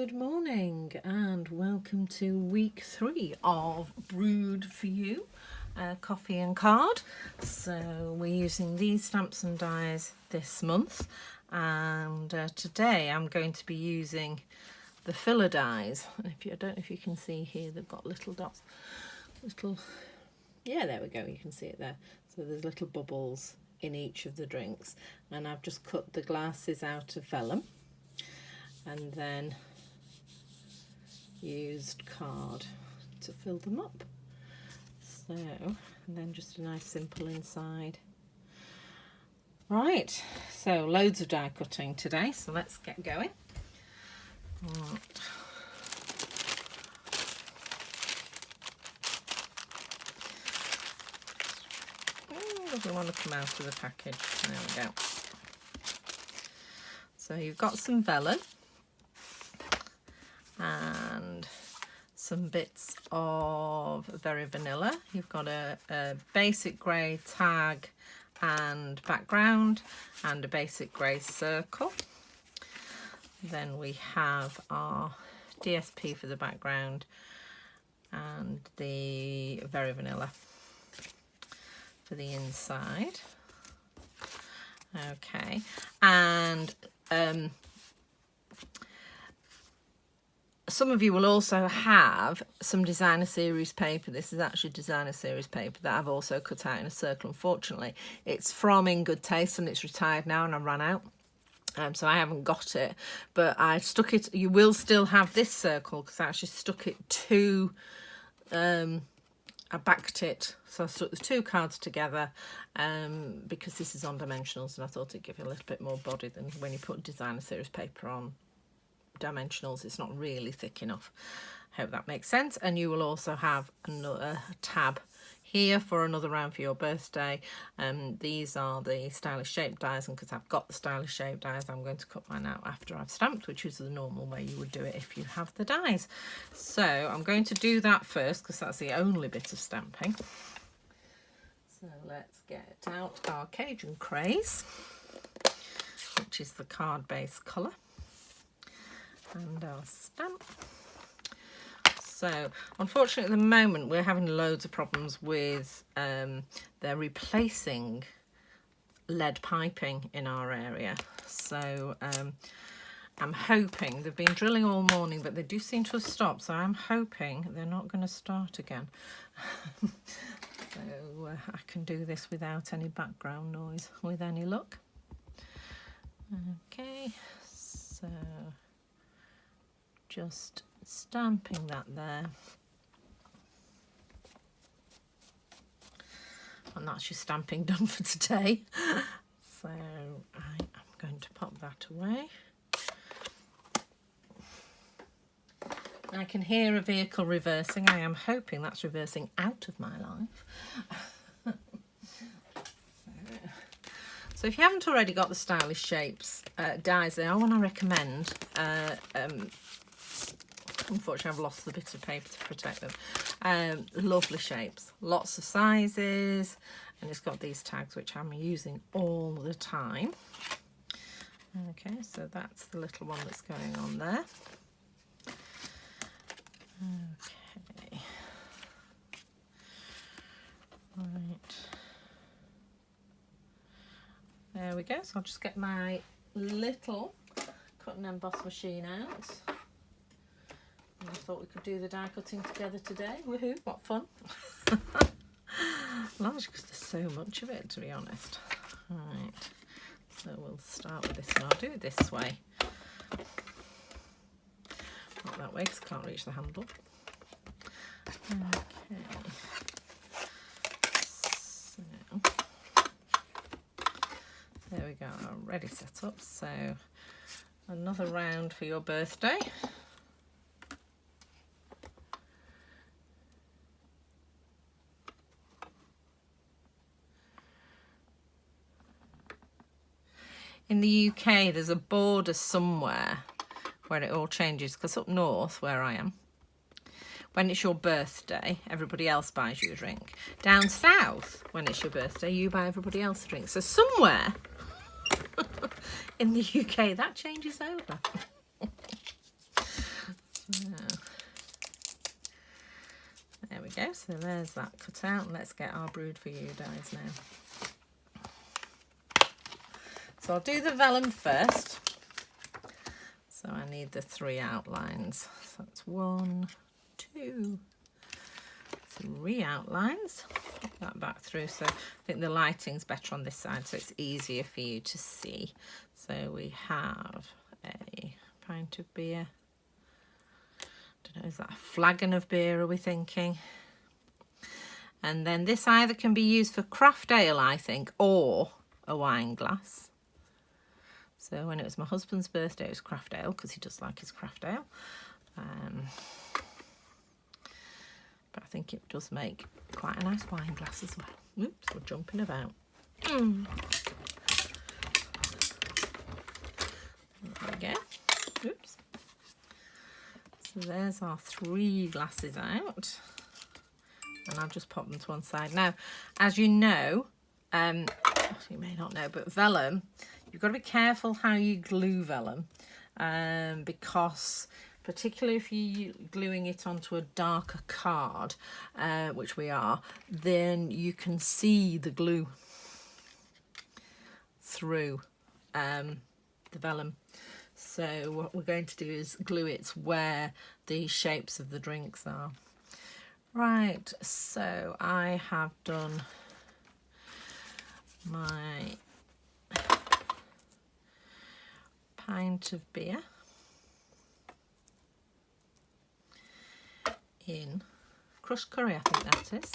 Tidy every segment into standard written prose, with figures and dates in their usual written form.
Good morning and welcome to week 3 of Brewed for You, coffee and card. So we're using these stamps and dies this month, and today I'm going to be using the filler dies. And I don't know if you can see here, they've got little dots, yeah, there we go, you can see it there. So there's little bubbles in each of the drinks, and I've just cut the glasses out of vellum and then used card to fill them up. So, and then just a nice simple inside. Right, so loads of die cutting today, so let's get going. Right. Oh, doesn't want to come out of the package. There we go. So you've got some vellum and some bits of very vanilla. You've got a basic grey tag and background and a basic grey circle. Then we have our DSP for the background and the very vanilla for the inside. Okay, and some of you will also have some designer series paper. This is actually designer series paper that I've also cut out in a circle. Unfortunately, it's from In Good Taste and it's retired now and I ran out. So I haven't got it, but I stuck it. You will still have this circle because I actually stuck it to, I backed it. So I stuck the two cards together because this is on dimensionals and I thought it'd give you a little bit more body than when you put designer series paper on dimensionals. It's not really thick enough. I hope that makes sense. And you will also have another tab here for another round for your birthday. These are the stylish shape dies, and because I've got the stylish shape dies, I'm going to cut mine out after I've stamped, which is the normal way you would do it if you have the dies. So I'm going to do that first because that's the only bit of stamping. So let's get out our Cajun Craze, which is the card base colour, and our stamp. So unfortunately at the moment we're having loads of problems with they're replacing lead piping in our area. So I'm hoping, they've been drilling all morning but they do seem to have stopped, so I'm hoping they're not going to start again. So I can do this without any background noise with any luck. Okay, so just stamping that there, and that's your stamping done for today. So I am going to pop that away. I can hear a vehicle reversing. I am hoping that's reversing out of my life. So if you haven't already got the stylish shapes dies, they are one I recommend. Unfortunately, I've lost the bit of paper to protect them. Lovely shapes, lots of sizes, and it's got these tags which I'm using all the time. Okay, so that's the little one that's going on there. Okay, right, there we go. So I'll just get my little cut and emboss machine out. I thought we could do the die cutting together today. Woohoo, what fun. Largely because there's so much of it, to be honest. Right, so we'll start with this and I'll do it this way. Not that way because I can't reach the handle. Okay. So, there we go, already set up. So another round for your birthday. In the UK, there's a border somewhere where it all changes, because up north, where I am, when it's your birthday, everybody else buys you a drink. Down south, when it's your birthday, you buy everybody else a drink. So somewhere in the UK, that changes over. So, there we go. So there's that cut out. Let's get our Brewed for You dies now. So I'll do the vellum first. So I need the 3 outlines. So that's 1, 2, 3 outlines. Put that back through. So I think the lighting's better on this side, so it's easier for you to see. So we have a pint of beer. I don't know, is that a flagon of beer, are we thinking? And then this either can be used for craft ale, I think, or a wine glass. So when it was my husband's birthday, it was craft ale, because he does like his craft ale. But I think it does make quite a nice wine glass as well. Oops, we're jumping about. There we go. Oops. So there's our 3 glasses out. And I'll just pop them to one side. Now, as you know, you may not know, but vellum, you've got to be careful how you glue vellum, because particularly if you're gluing it onto a darker card, which we are, then you can see the glue through the vellum. So what we're going to do is glue it where the shapes of the drinks are. Right, so I have done my pint of beer in crushed curry, I think that is.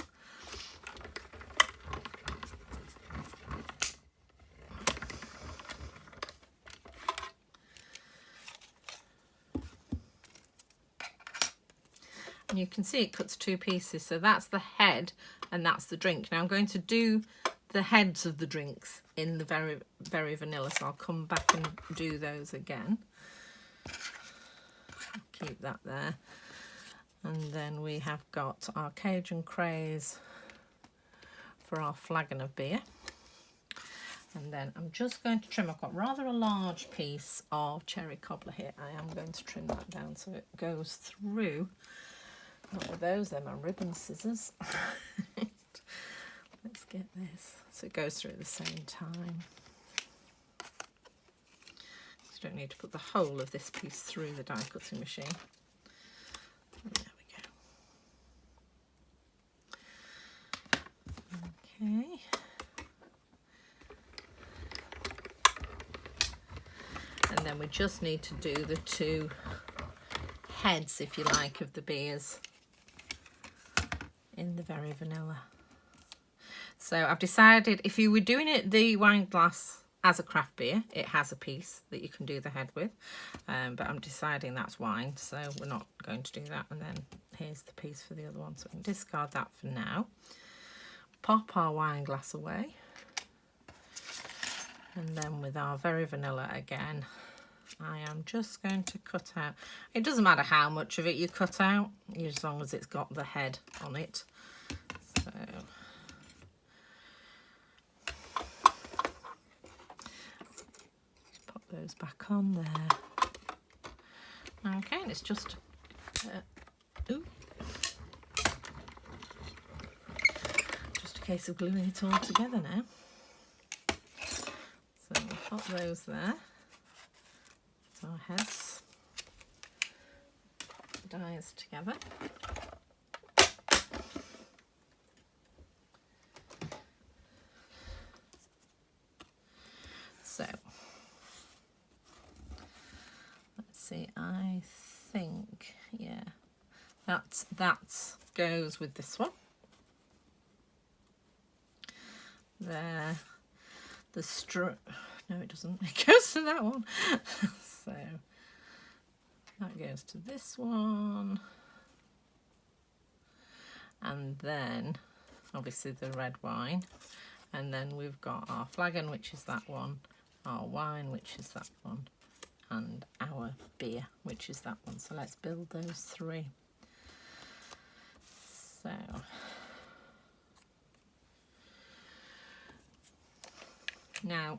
And you can see it cuts 2 pieces, so that's the head and that's the drink. Now I'm going to do the heads of the drinks in the very vanilla, so I'll come back and do those again. Keep that there. And then we have got our Cajun Craze for our flagon of beer. And then I'm just going to trim. I've got rather a large piece of cherry cobbler here. I am going to trim that down so it goes through. Not with those, they're my ribbon scissors. Let's get this. So it goes through at the same time. So you don't need to put the whole of this piece through the die cutting machine. And there we go. Okay. And then we just need to do the 2 heads, if you like, of the beers in the very vanilla. So I've decided if you were doing it the wine glass as a craft beer, it has a piece that you can do the head with, but I'm deciding that's wine, so we're not going to do that. And then here's the piece for the other one, so we can discard that for now. Pop our wine glass away, and then with our very vanilla again, I am just going to cut out. It doesn't matter how much of it you cut out, as long as it's got the head on it. So pop those back on there. Okay, and it's just just a case of gluing it all together now. So we'll pop those there. Our heads, pop the dies together. So let's see, I think, yeah, that goes with this one. There, no, it doesn't. It goes to that one. So that goes to this one. And then obviously the red wine. And then we've got our flagon, which is that one, our wine, which is that one, and our beer, which is that one. So let's build those 3. So now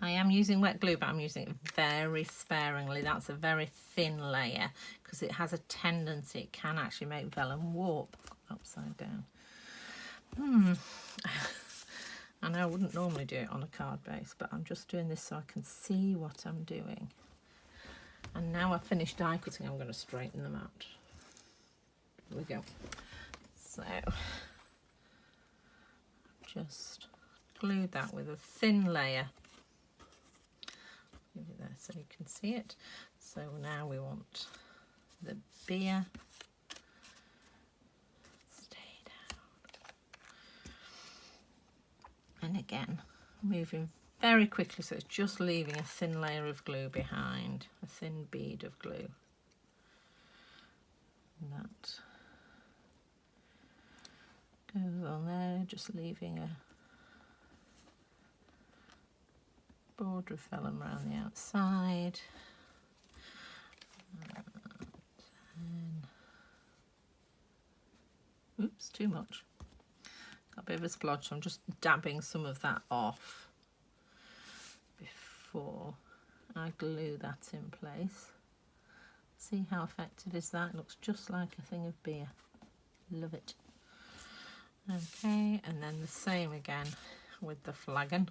I am using wet glue, but I'm using it very sparingly. That's a very thin layer because it has a tendency, it can actually make vellum warp upside down. I know I wouldn't normally do it on a card base, but I'm just doing this so I can see what I'm doing. And now I've finished die cutting, I'm going to straighten them out. Here we go. So, just glue that with a thin layer. Leave it there so you can see it. So now we want the beer. Stay down. And again, moving very quickly, so it's just leaving a thin layer of glue behind, a thin bead of glue. And that goes on there, just leaving a border of vellum around the outside. And oops, too much. Got a bit of a splodge, so I'm just dabbing some of that off before I glue that in place. See how effective is that? It looks just like a thing of beer. Love it. Okay, and then the same again with the flagon.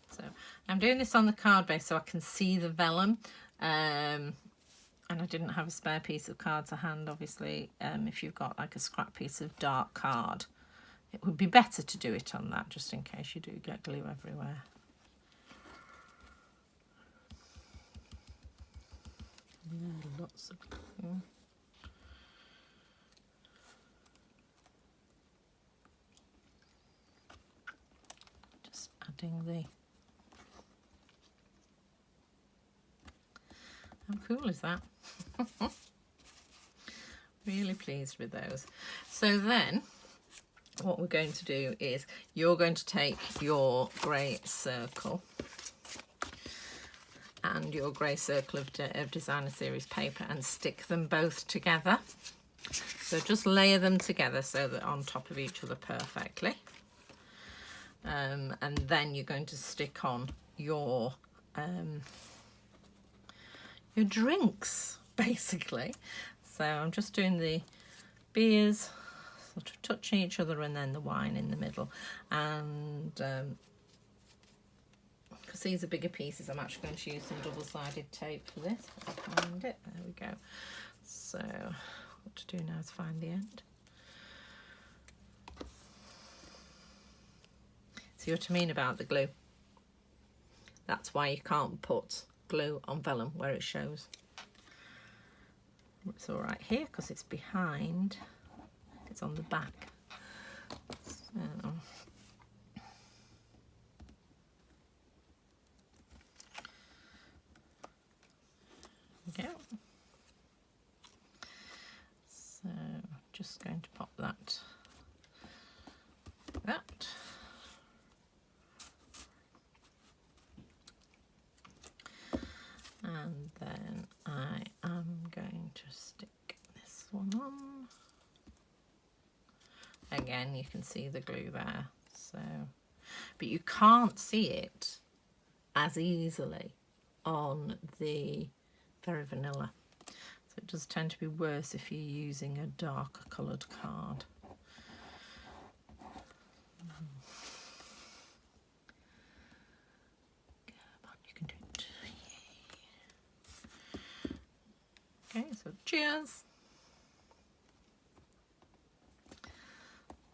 So I'm doing this on the card base so I can see the vellum, and I didn't have a spare piece of card to hand, obviously. If you've got like a scrap piece of dark card, it would be better to do it on that, just in case you do get glue everywhere. Yeah, lots of glue. Just adding the... How cool is that? Really pleased with those. So then what we're going to do is you're going to take your grey circle and your grey circle of designer series paper and stick them both together. So just layer them together so that on top of each other perfectly. And then you're going to stick on your drinks, basically. So I'm just doing the beers, sort of touching each other, and then the wine in the middle. And because these are bigger pieces, I'm actually going to use some double-sided tape for this. I'll find it. There we go. So what to do now is find the end. See what I mean about the glue? That's why you can't put glue on vellum where it shows. It's all right here because it's behind, it's on the back. So there we go. So just going to pop that like that. And then I am going to stick this one on. Again, you can see the glue there, so, but you can't see it as easily on the Very Vanilla. So it does tend to be worse if you're using a darker coloured card. Okay, so cheers.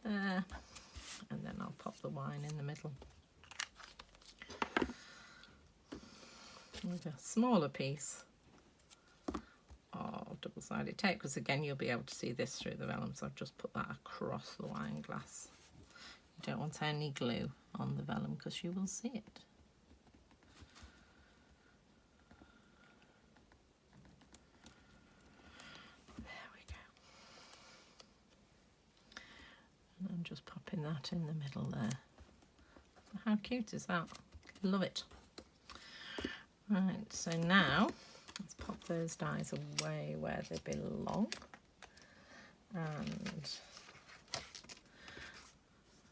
There. And then I'll pop the wine in the middle. With a smaller piece of double-sided tape, because again you'll be able to see this through the vellum, so I've just put that across the wine glass. You don't want any glue on the vellum because you will see it. I'm just popping that in the middle there. How cute is that? Love it. Right, so now let's pop those dies away where they belong. And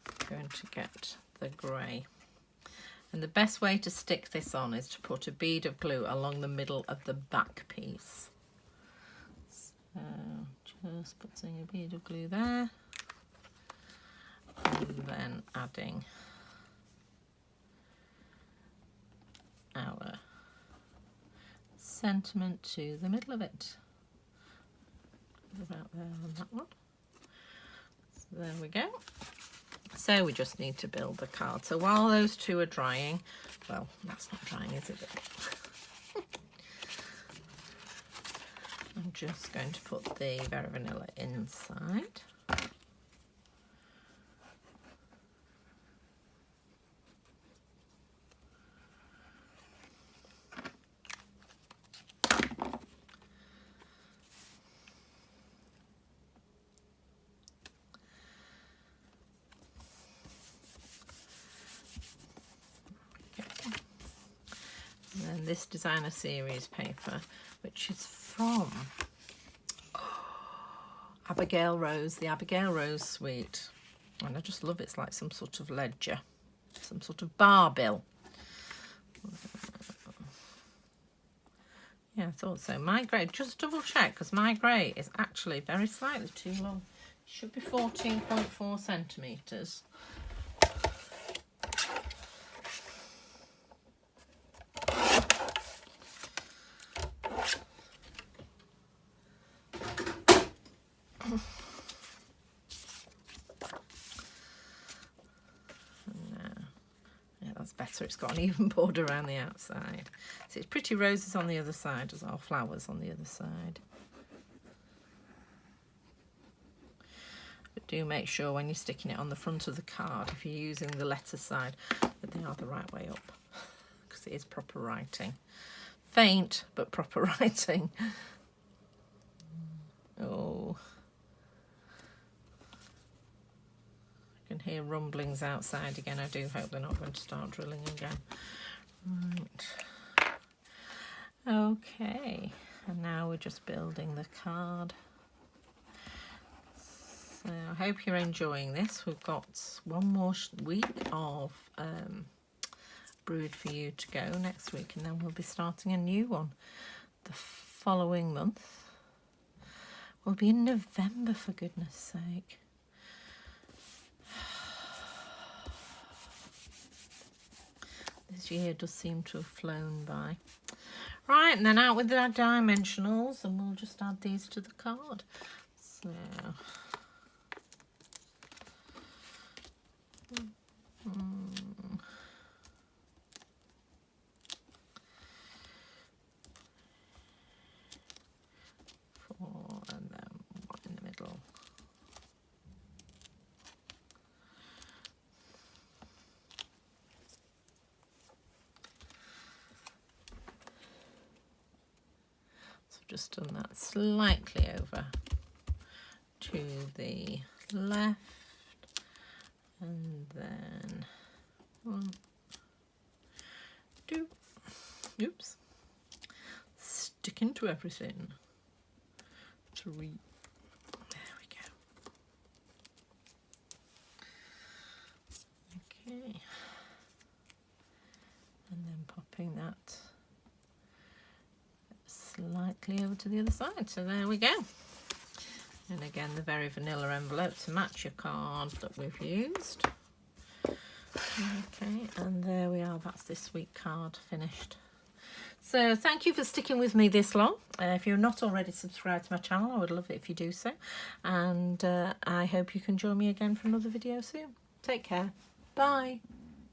I'm going to get the grey. And the best way to stick this on is to put a bead of glue along the middle of the back piece. So just putting a bead of glue there, and then adding our sentiment to the middle of it. About there on that one. So there we go. So we just need to build the card. So while those two are drying, well, that's not drying, is it? I'm just going to put the Very Vanilla inside. And then this designer series paper, which is from Abigail Rose, the Abigail Rose suite. And I just love it. It's like some sort of ledger, some sort of bar bill. Yeah, I thought so. My grey, just double check, because my grey is actually very slightly too long. It should be 14.4 centimetres. Better, it's got an even border around the outside. So it's pretty roses on the other side as well, flowers on the other side. But do make sure when you're sticking it on the front of the card, if you're using the letter side, that they are the right way up, because it is proper writing. Faint, but proper writing. Oh. Can hear rumblings outside again. I do hope they're not going to start drilling again. Right. Okay, and now we're just building the card. So I hope you're enjoying this. We've got one more week of Brewed for you to go next week, and then we'll be starting a new one the following month. We'll be in November, for goodness sake. This year does seem to have flown by. Right, and then out with our dimensionals, and we'll just add these to the card. So, four, and then one in the middle. Just done that slightly over to the left, and then 1, 2, oops, sticking to everything. 3, there we go. Okay, and then popping that slightly over to the other side. So there we go. And again, the Very Vanilla envelope to match your card that we've used. Okay, and there we are. That's this week card finished. So thank you for sticking with me this long. If you're not already subscribed to my channel, I would love it if you do so. And I hope you can join me again for another video soon. Take care. Bye.